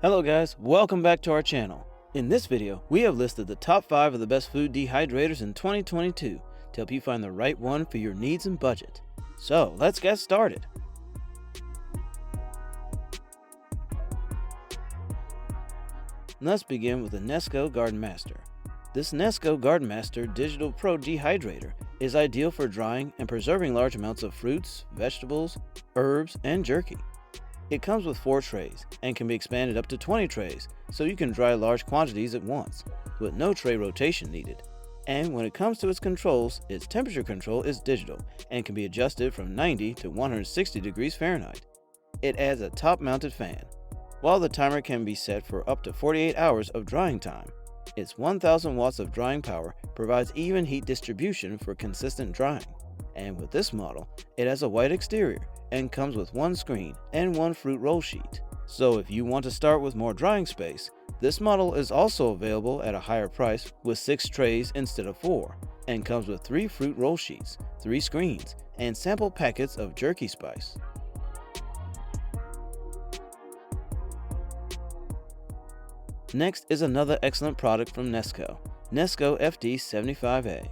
Hello guys, welcome back to our channel. In this video, we have listed the top 5 of the best food dehydrators in 2022 to help you find the right one for your needs and budget. So let's get started. Let's begin with the Nesco Gardenmaster. This Nesco Gardenmaster Digital Pro Dehydrator is ideal for drying and preserving large amounts of fruits, vegetables, herbs, and jerky. It comes with 4 trays and can be expanded up to 20 trays, so you can dry large quantities at once, with no tray rotation needed. And when it comes to its controls, its temperature control is digital and can be adjusted from 90 to 160 degrees Fahrenheit. It adds a top-mounted fan, while the timer can be set for up to 48 hours of drying time. Its 1000 watts of drying power provides even heat distribution for consistent drying. And with this model, it has a white exterior and comes with 1 screen and 1 fruit roll sheet. So if you want to start with more drying space, this model is also available at a higher price with 6 trays instead of 4, and comes with 3 fruit roll sheets, 3 screens, and sample packets of jerky spice. Next is another excellent product from Nesco, Nesco FD75A.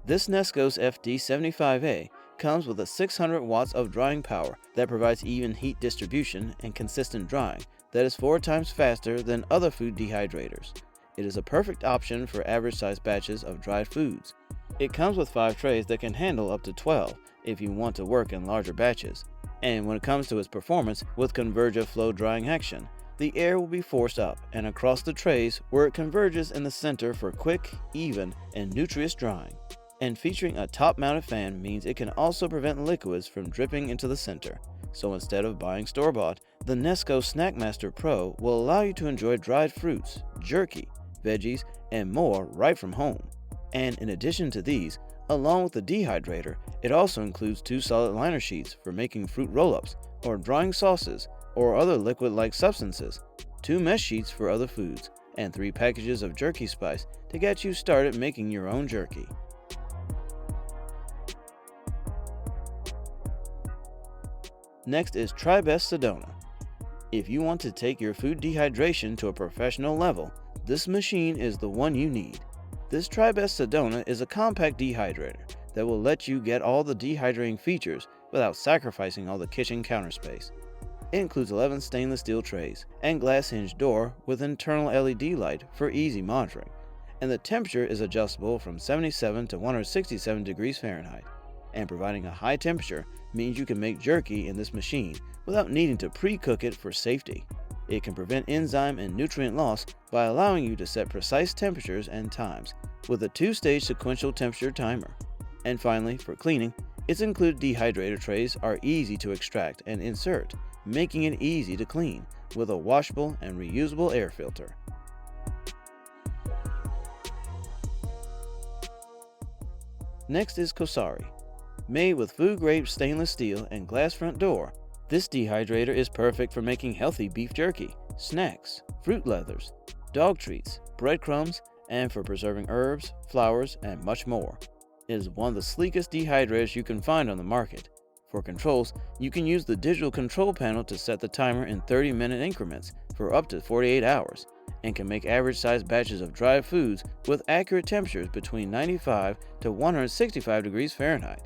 This Nesco's FD75A comes with a 600 watts of drying power that provides even heat distribution and consistent drying that is 4 times faster than other food dehydrators. It is a perfect option for average-sized batches of dried foods. It comes with 5 trays that can handle up to 12 if you want to work in larger batches. And when it comes to its performance with Converge flow drying action, the air will be forced up and across the trays where it converges in the center for quick, even, and nutritious drying. And featuring a top-mounted fan means it can also prevent liquids from dripping into the center. So instead of buying store-bought, the Nesco Snackmaster Pro will allow you to enjoy dried fruits, jerky, veggies, and more right from home. And in addition to these, along with the dehydrator, it also includes 2 solid liner sheets for making fruit roll-ups or drying sauces or other liquid-like substances, 2 mesh sheets for other foods, and 3 packages of jerky spice to get you started making your own jerky. Next is Tribest Sedona. If you want to take your food dehydration to a professional level, this machine is the one you need. This Tribest Sedona is a compact dehydrator that will let you get all the dehydrating features without sacrificing all the kitchen counter space. It includes 11 stainless steel trays and glass hinge door with internal LED light for easy monitoring, and the temperature is adjustable from 77 to 167 degrees Fahrenheit. And providing a high temperature means you can make jerky in this machine without needing to pre-cook it for safety. It can prevent enzyme and nutrient loss by allowing you to set precise temperatures and times with a 2-stage sequential temperature timer. And finally, for cleaning, its included dehydrator trays are easy to extract and insert, making it easy to clean with a washable and reusable air filter. Next is Cosori. Made with food-grade stainless steel and glass front door, this dehydrator is perfect for making healthy beef jerky, snacks, fruit leathers, dog treats, breadcrumbs, and for preserving herbs, flowers, and much more. It is one of the sleekest dehydrators you can find on the market. For controls, you can use the digital control panel to set the timer in 30-minute increments for up to 48 hours, and can make average-sized batches of dried foods with accurate temperatures between 95 to 165 degrees Fahrenheit.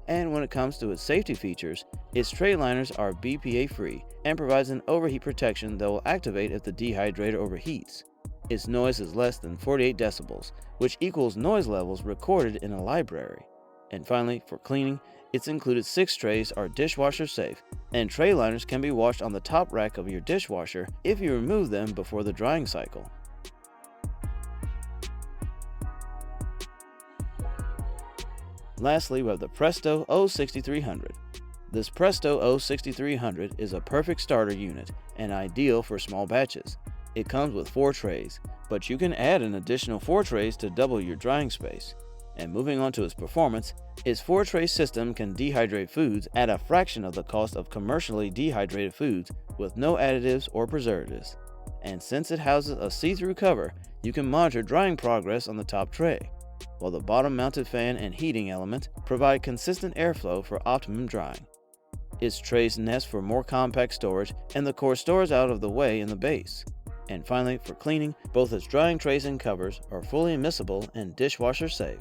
And when it comes to its safety features, its tray liners are BPA-free and provides an overheat protection that will activate if the dehydrator overheats. Its noise is less than 48 decibels, which equals noise levels recorded in a library. And finally, for cleaning, its included 6 trays are dishwasher safe, and tray liners can be washed on the top rack of your dishwasher if you remove them before the drying cycle. Lastly, we have the Presto O6300. This Presto O6300 is a perfect starter unit and ideal for small batches. It comes with 4 trays, but you can add an additional 4 trays to double your drying space. And moving on to its performance, its 4-tray system can dehydrate foods at a fraction of the cost of commercially dehydrated foods with no additives or preservatives. And since it houses a see-through cover, you can monitor drying progress on the top tray, while the bottom-mounted fan and heating element provide consistent airflow for optimum drying. Its trays nest for more compact storage, and the core stores out of the way in the base. And finally, for cleaning, both its drying trays and covers are fully immiscible and dishwasher safe.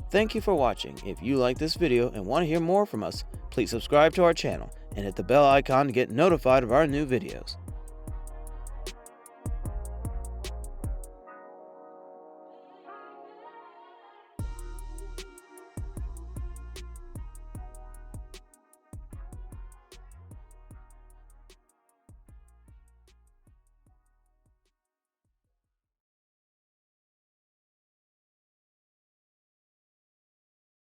Thank you for watching. If you like this video and want to hear more from us, please subscribe to our channel and hit the bell icon to get notified of our new videos.